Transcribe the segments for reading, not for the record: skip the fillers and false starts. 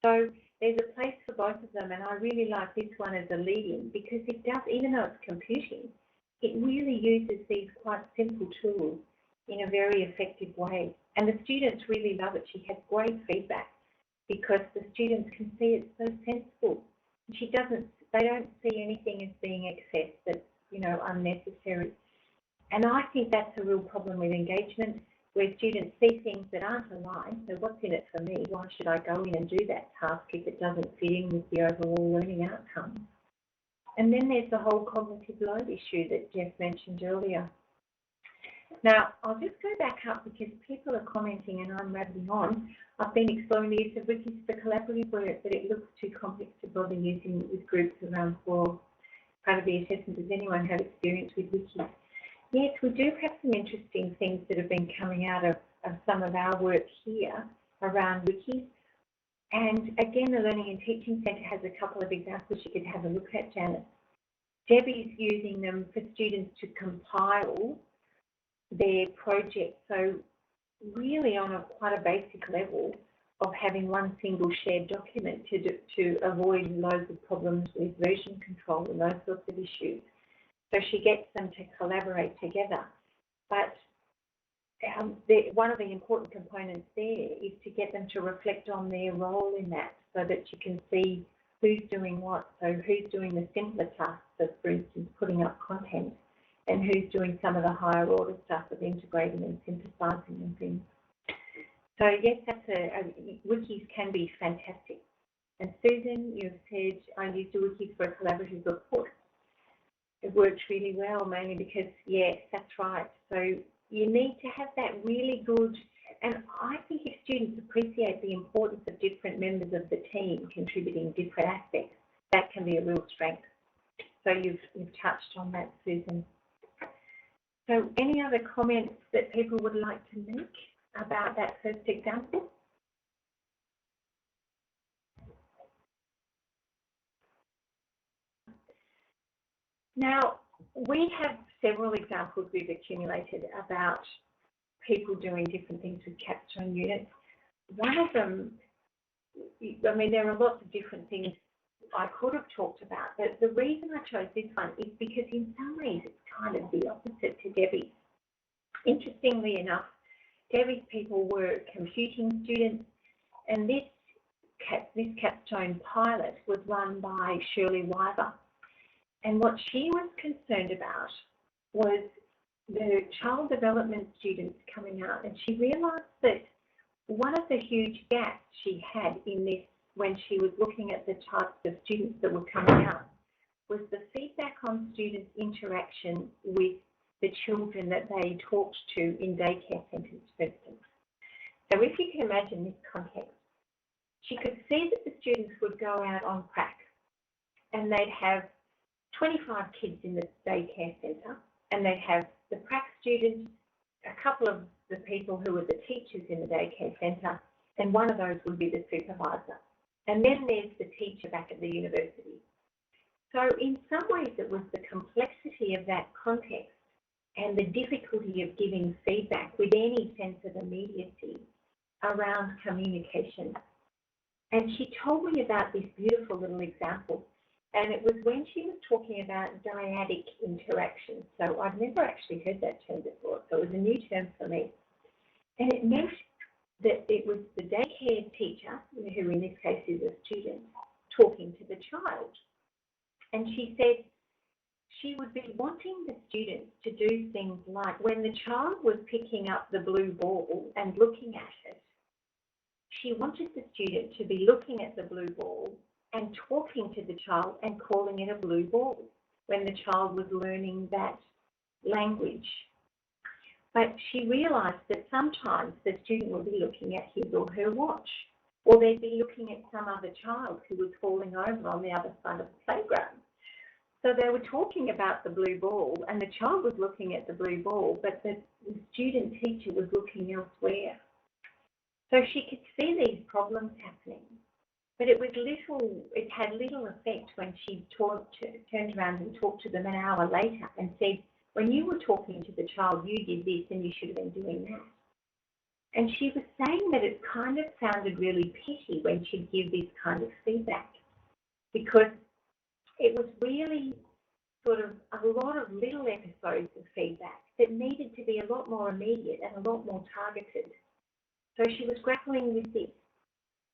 So there's a place for both of them, and I really like this one as a lead-in because it does, even though it's computing, it really uses these quite simple tools in a very effective way. And the students really love it. She has great feedback because the students can see it's so sensible. They don't see anything as being excess that's, unnecessary. And I think that's a real problem with engagement, where students see things that aren't aligned. So what's in it for me? Why should I go in and do that task if it doesn't fit in with the overall learning outcomes? And then there's the whole cognitive load issue that Jeff mentioned earlier. Now, I'll just go back up because people are commenting and I'm rambling on. I've been exploring the use of wikis for collaborative work, but it looks too complex to bother using with groups around for part of the assessment. Does anyone have experience with wikis? Yes, we do have some interesting things that have been coming out of some of our work here around wikis. And again, the Learning and Teaching Centre has a couple of examples you could have a look at, Janet. Debbie's using them for students to compile their project. So really on quite a basic level of having one single shared document to avoid loads of problems with version control and those sorts of issues. So she gets them to collaborate together. But one of the important components there is to get them to reflect on their role in that so that you can see who's doing what. So who's doing the simpler tasks of, for instance, putting up content, and who's doing some of the higher order stuff of integrating and synthesizing and things. So yes, wikis can be fantastic. And Susan, you've said I used a wiki for a collaborative report. It works really well, mainly because, yes, that's right. So you need to have that really good, and I think if students appreciate the importance of different members of the team contributing different aspects, that can be a real strength. So you've touched on that, Susan. So any other comments that people would like to make about that first example? Now, we have several examples we've accumulated about people doing different things with Capstone units. One of them, I mean, there are lots of different things I could have talked about, but the reason I chose this one is because in some ways it's kind of the opposite to Debbie's. Interestingly enough, Debbie's people were computing students, and this Capstone pilot was run by Shirley Wyver. And what she was concerned about was the child development students coming out, and she realised that one of the huge gaps she had in this when she was looking at the types of students that were coming out was the feedback on students' interaction with the children that they talked to in daycare centres, for instance. So if you can imagine this context, she could see that the students would go out on prac and they'd have 25 kids in the daycare centre, and they'd have the prac students, a couple of the people who were the teachers in the daycare centre, and one of those would be the supervisor. And then there's the teacher back at the university. So in some ways it was the complexity of that context and the difficulty of giving feedback with any sense of immediacy around communication. And she told me about this beautiful little example. And it was when she was talking about dyadic interaction. So I'd never actually heard that term before, so it was a new term for me. And it meant that it was the daycare teacher, who in this case is a student, talking to the child. And she said she would be wanting the students to do things like when the child was picking up the blue ball and looking at it, she wanted the student to be looking at the blue ball and talking to the child and calling it a blue ball when the child was learning that language. But she realised that sometimes the student would be looking at his or her watch, or they'd be looking at some other child who was falling over on the other side of the playground. So they were talking about the blue ball, and the child was looking at the blue ball, but the student teacher was looking elsewhere. So she could see these problems happening. But it had little effect when she turned around and talked to them an hour later and said, when you were talking to the child, you did this and you should have been doing that. And she was saying that it kind of sounded really petty when she'd give this kind of feedback, because it was really sort of a lot of little episodes of feedback that needed to be a lot more immediate and a lot more targeted. So she was grappling with this.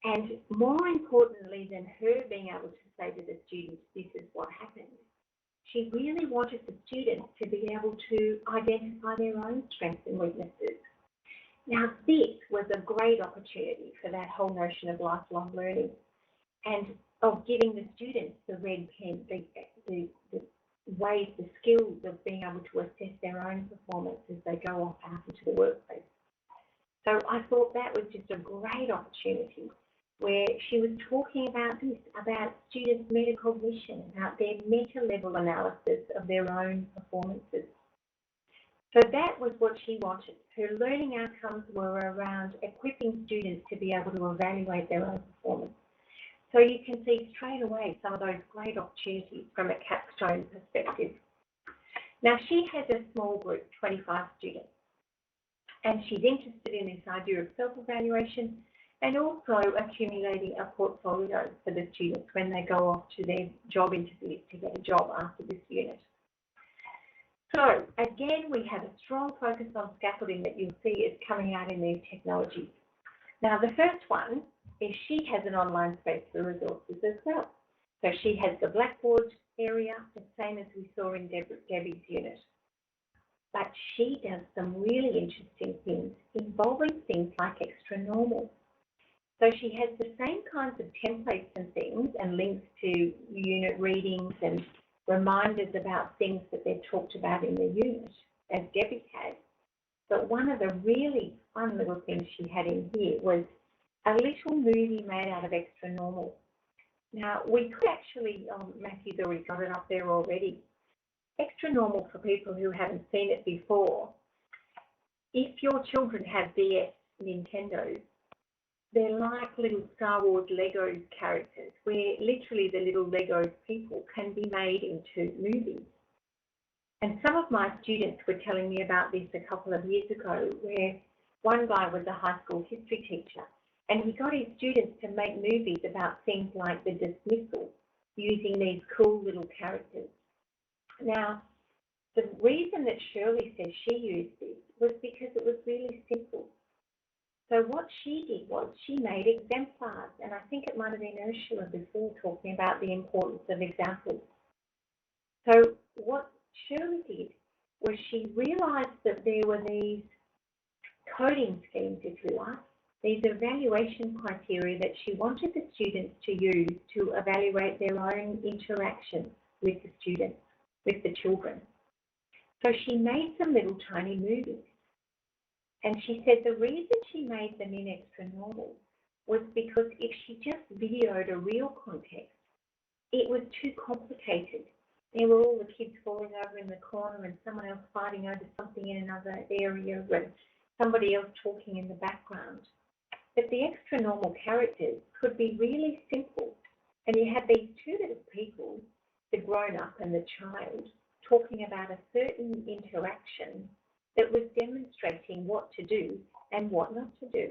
And more importantly than her being able to say to the students, this is what happened, she really wanted the students to be able to identify their own strengths and weaknesses. Now, this was a great opportunity for that whole notion of lifelong learning and of giving the students the red pen, the ways, the skills of being able to assess their own performance as they go off out into the workplace. So I thought that was just a great opportunity where she was talking about this, about students' metacognition, about their meta-level analysis of their own performances. So that was what she wanted. Her learning outcomes were around equipping students to be able to evaluate their own performance. So you can see straight away some of those great opportunities from a Capstone perspective. Now, she has a small group, 25 students, and she's interested in this idea of self-evaluation and also accumulating a portfolio for the students when they go off to their job interviews to get a job after this unit. So again, we have a strong focus on scaffolding that you'll see is coming out in these technologies. Now, the first one is she has an online space for resources as well. So she has the Blackboard area, the same as we saw in Debbie's unit. But she does some really interesting things involving things like extra normal. So she has the same kinds of templates and things and links to unit readings and reminders about things that they've talked about in the unit, as Debbie had. But one of the really fun little things she had in here was a little movie made out of extra normal. Now, we could actually, Matthew's already got it up there already. Extra normal, for people who haven't seen it before, if your children have DS Nintendos, they're like little Star Wars Lego characters, where literally the little Lego people can be made into movies. And some of my students were telling me about this a couple of years ago, where one guy was a high school history teacher, and he got his students to make movies about things like the dismissal using these cool little characters. Now, the reason that Shirley says she used this was because it was really simple. So what she did was she made exemplars, and I think it might have been Ursula before talking about the importance of examples. So what Shirley did was she realised that there were these coding schemes, if you like, these evaluation criteria that she wanted the students to use to evaluate their own interaction with the students, with the children. So she made some little tiny movies. And she said the reason she made them in extra normal was because if she just videoed a real context, it was too complicated. There were all the kids falling over in the corner and someone else fighting over something in another area and somebody else talking in the background. But the extra normal characters could be really simple. And you had these two little people, the grown-up and the child, talking about a certain interaction that was demonstrating what to do and what not to do.